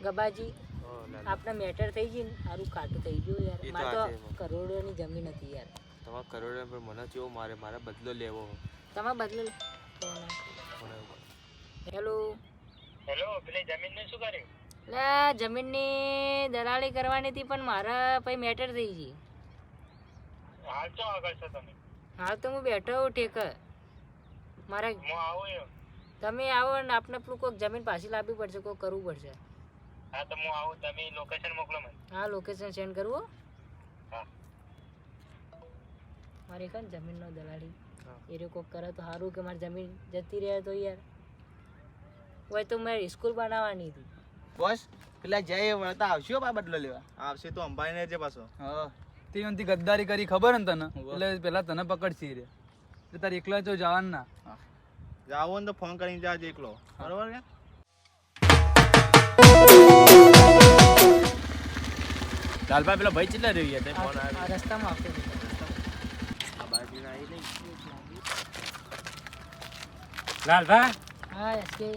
ગબાજી આપને મેટર થઈ ગઈ ને સારું કાટું થઈ ગયું યાર. મારે તો કરોડોની જમીન હતી યાર. તમારા કરોડ પર મને કેવો મારે બદલો લેવો. તમે બદલો હેલો પેલી જમીનનું શું કર્યું? લે જમીનની દલાલી કરવાની હતી પણ મારા પછી મેટર થઈ ગઈ. હાલ ચો આગળ છો તમે? હાલ તો હું બેઠો હું ઠેક મારે હું આવું એમ. તમે આવો ને આપણે પેલું કોઈક જમીન પાછી લાવવી પડશે, કોઈક કરવું પડશે. હા તો હું આવું, તમે લોકેશન મોકલો મને. હા લોકેશન સેન્ડ કરવું. હા મારી કન જમીનનો દલાલી એ રહ્યો કોઈક કરે તો સારું કે મારી જમીન જતી રહે તો યાર. હોય તો મારી સ્કૂલ બનાવવાની હતી. બોસ પેલા જય વળતા આવશો બા બદલો લેવા? આવશે તો અંબાઈને છે પાછો. હા તે અંતી ગદ્દારી કરી ખબર ને તને, એટલે પેલા તને પકડશી રે. એટલે તારે એકલા જો જવાનું ના. જાવો ને તો ફોન કરીને જાજે એકલો, બરોબર કે? લાલભાઈ પેલો ભાઈ કેટલા રહ્યો યાર? ફોન આવ્યો આ રસ્તામાં આવતો હતો. આ બાજુ આવી નહીં. લાલભા હા એસકે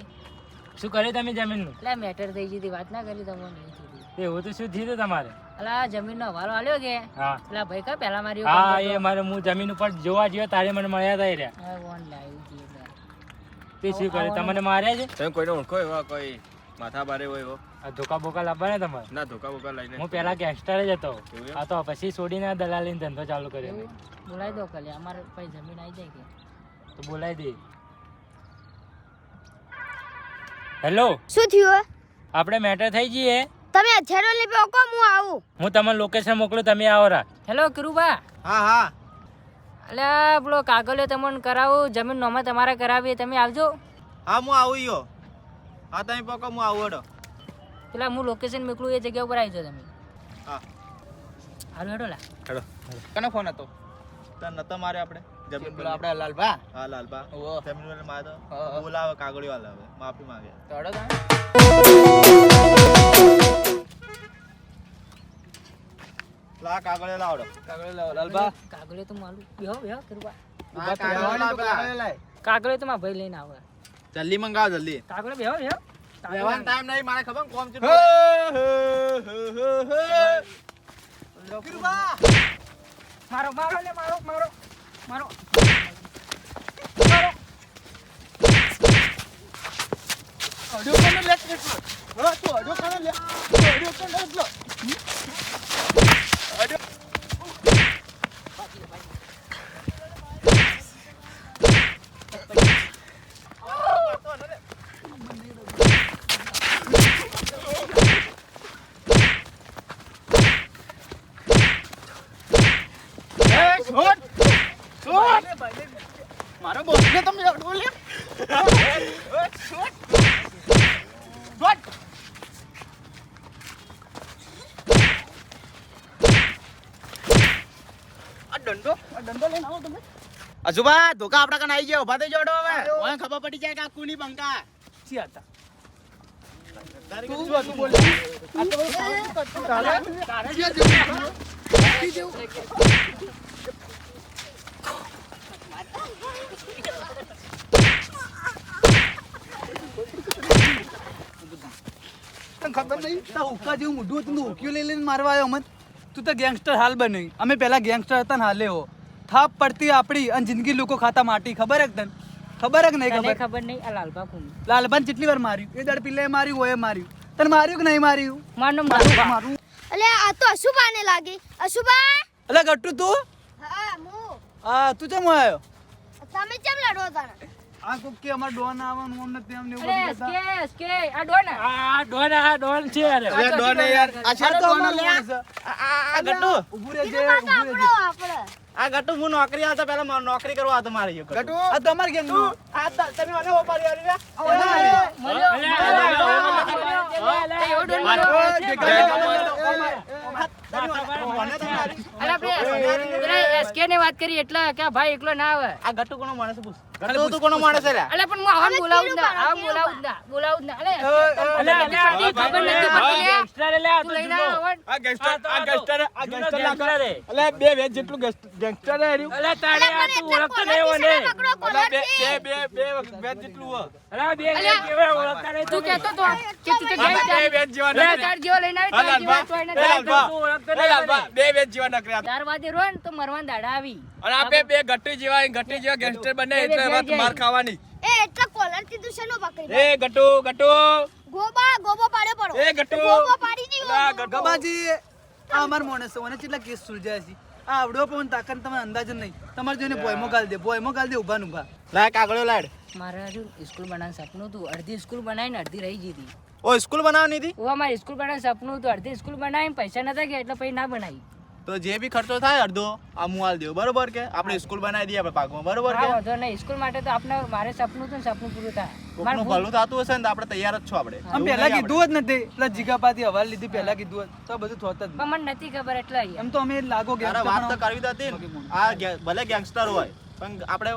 શું કર્યું તમે જમીનનું? એટલે મેટર થઈ ગઈ હતી, વાત ના કરી તમને નહીં થતી. એવું તો શું થયું તમારે? એટલે આ જમીનનો હવાલો આલ્યો કે હા પેલા ભાઈ કા પહેલા મારી હા એ મારે હું જમીન ઉપર જોવા ગયો તારે મને મળ્યા હતા એ રહ્યા. ફોન લાવ્યું છે તે શું કર્યું? તમને માર્યા છે? તમે કોઈને ઓળખો એવા કોઈ માથા બારે હોય એવો? આ ધોકા બોકા લાવવાના તમારે? ના ધોકા બોકા લઈને. હું પેલા ગેંગસ્ટર જ હતો. એવું એમ? આ તો પછી છોડીને દલાલીનો ધંધો ચાલુ કર્યો મેં. બોલાવી દો કલે અમારે પછી જમીન આવી જાય કે. તો બોલાવી દે. હેલો શું થયું? આપણે મેટર થઈ જઈએ. તમે અધેરો લે બેકો, હું આવું. હું તમને લોકેશન મોકલું, તમે આવો રા. હેલો કિરુબા, હા હા એટલે પેલો કાગળિયો તમને કરાવું, જમીન નોમાં તમારે કરાવીએ, તમે આવજો. હા હું આવું યો. હા તમે પકો, હું આવું હેડો. પેલા હું લોકેશન મોકલું એ જગ્યા ઉપર આવી જાઓ તમે. હા હાલો હેડો લા. હેડો. કનો ફોન હતો? તને નતો મારે આપણે જમીન પેલો આપણે લાલભા. હા લાલબા ઓહો. જમીન વાળા મારે તો હા. બોલાવે, કાગળિયો વાળા હવે માફી માંગે. તો હડો તમે. લા કાગળિયો લાવડો. કાગળ લાવો લાલભા. કાગળિયો તો માલું બેહો બેહો કિરુબા. હા કાગળિયો લાવ પેલા. કાગળિયો તો મારા ભાઈ લઈને આવે. જલ્દી મંગાવ જલ્દી. કાગળિયો બેહો બેહો. રહેવાનો ટાઈમ નહીં, મારે ખબર ને કોમ છે. કિરુબા મારો મારો લે મારો મારો મારો. અડ્યો કોને લે એટલો? હા તું અડ્યો કોને લે? અડ્યો કોને એટલો? અડ્યો મારો બોસ ને તમે અડવો લે. અજુબા ધોકા આપડા કને આવી ગયો, ઉભા થઈ જોડો હવે. ઓય ખબર પડી જાય કે આ કુની બંકા. સી હતા? તું બોલ. આ તો તારે તને ખબર નહીં? તા ઉકા જેવું મોઢું હતું, ઉકીઓ લઈ લઈને મારવા આવ્યો મન. તું તો ગેંગસ્ટર હાલ બની. અમે પહેલા ગેંગસ્ટર હતા ને હાલે હો. થાપ પડતી આપડી અને જિંદગી લોકો ખાતા માટી. ખબર હે તને? ખબર હે કે નહીં તને ખબર? ખબર નહીં આ લાલબા કોણ? લાલભાન કેટલી વાર માર્યું? એ દાડ પિલ્લે માર્યું, હોય માર્યું. તને માર્યું કે નહીં માર્યું? મારનો મારું મારું. અલે આ તો અશુભાને લાગી. અશુભા? અલે ગટ્ટુ તું? હા હું. હા તું ચમ આવ્યો? તમે કેમ લડો તાને? આ કોક કે અમાર ડોન આવવાનું અમને તેમ ને એવું અરે બધું કહેતા. એસકે આ ડોન આ ડોન છે અરે. અરે ડોન યાર આ છે આ તો ડોન અમારો લે. માણસ છે. આ ગટ્ટુ ઊભું રહેજે, બીજું પાછું ઊભું રહેજે. આપણો. આ ગટ્ટુ હું નોકરી આવતા પહેલા નોકરી કરવા આવતો મારે ગટ્ટુ આ તો અમાર ગેંગનું. આ તમે મને ઓપારી આવી રહ્યા. એવો ડોન ઓય, મારો ભેગા અરે આપણે એસકે ને વાત કરી એટલે કે ભાઈ એકલો ના આવે. આ ગટ્ટુ કોનો માણસ પૂછ. ગટુ તું કોનો માણસ છે રે અલે પણ હું આવા બોલાવું જ ના અલે આની ખબર નથી પડતી લે. ગેંગસ્ટર લે આ તું તો લઈને જૂનો. આવો આ ગેંગસ્ટર જૂનો ગેંગસ્ટર રે. અલે બે વેચ જેટલું ગેંગસ્ટર હે રહ્યું અલે તારે આ તું ઓળખતો નહીં હોને. અલે બે વેચ જેટલું હો અલે બે કેવા ઓળખતા નહીં તું તમે. કહેતો તો કે તું તો બે ગેંગસ્ટર વેચ જેવા લે નકરી. તાર જેવો લઈને આવી તાર જેવો તો એને એ લાલભા, તું ઓળખતો એ નહીં લાલભા, મને. બે વેચ જેવા નકરી. 4 વાગે રોય ને તો મરવાન દાડા આવી અને આપે બે ગટ્ટી જેવા ગેંગસ્ટર બને બે એટલે બે વાત માર ખાવાની. એ એટલા કોલર થી દુસરનો પકડી એ ગટુ ગોબો પાડ્યો પડો એ ગટુ ગોબો પાડી દીધો અલા, ગટુ. ગબાજી આ અમાર માણસ છે, મને કેટલા કેસ સુલઝાય છે. આ આવડો પણ તાકાત તમને અંદાજ જ નહીં. તમારે જોઈને બોયમો ગાલ દે ઊભા ને ઊભા. લાય કાગળો લાડ મારે હજુ સ્કૂલ બનાવવાનું સપનું હતું અડધી સ્કૂલ બનાવીને અડધી રહી ગઈ હતી ઓ સ્કૂલ બનાવવાની હતી ઓ મારી સ્કૂલ બનાવવાનું સપનું હતું અડધી સ્કૂલ બનાવીને પૈસા નતા ગયા એટલે પછી ના બનાવી તો જે બી ખર્ચો થાય અડધો આ મુઆલ દેવ બરોબર કે આપણે સ્કૂલ બનાવી દઈએ આપણે પાકમાં બરોબર હા કે વાંધો નહીં સ્કૂલ માટે તો આપણે મારે સપનું હતું ને સપનું પૂરું થાય મારે કોકનું ભલું થતું હશે ને તો આપણે તૈયાર જ છો આપણે આમ પહેલા કીધું જ નથી પેલા જીગાપાથી હવાલ લીધી પહેલા કીધું જ તો આ બધું થોત જ પણ મને નથી ખબર એટલે અહીંયા એમ તો અમે લાગો તારે ગયા વાત તો કરવી તો હતી ને. આ ભલે ગેંગસ્ટર હોય પણ આપણે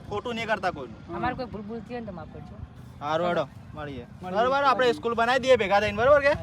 ખોટું નહીં કરતા કોઈનું અમારે કોઈ ભૂલ ભૂલ થઈ હોય ને તો માફ કરજો સારું હેડો મળીએ બરોબર આપણે સ્કૂલ બનાવી દઈએ ભેગા થઈને બરોબર કે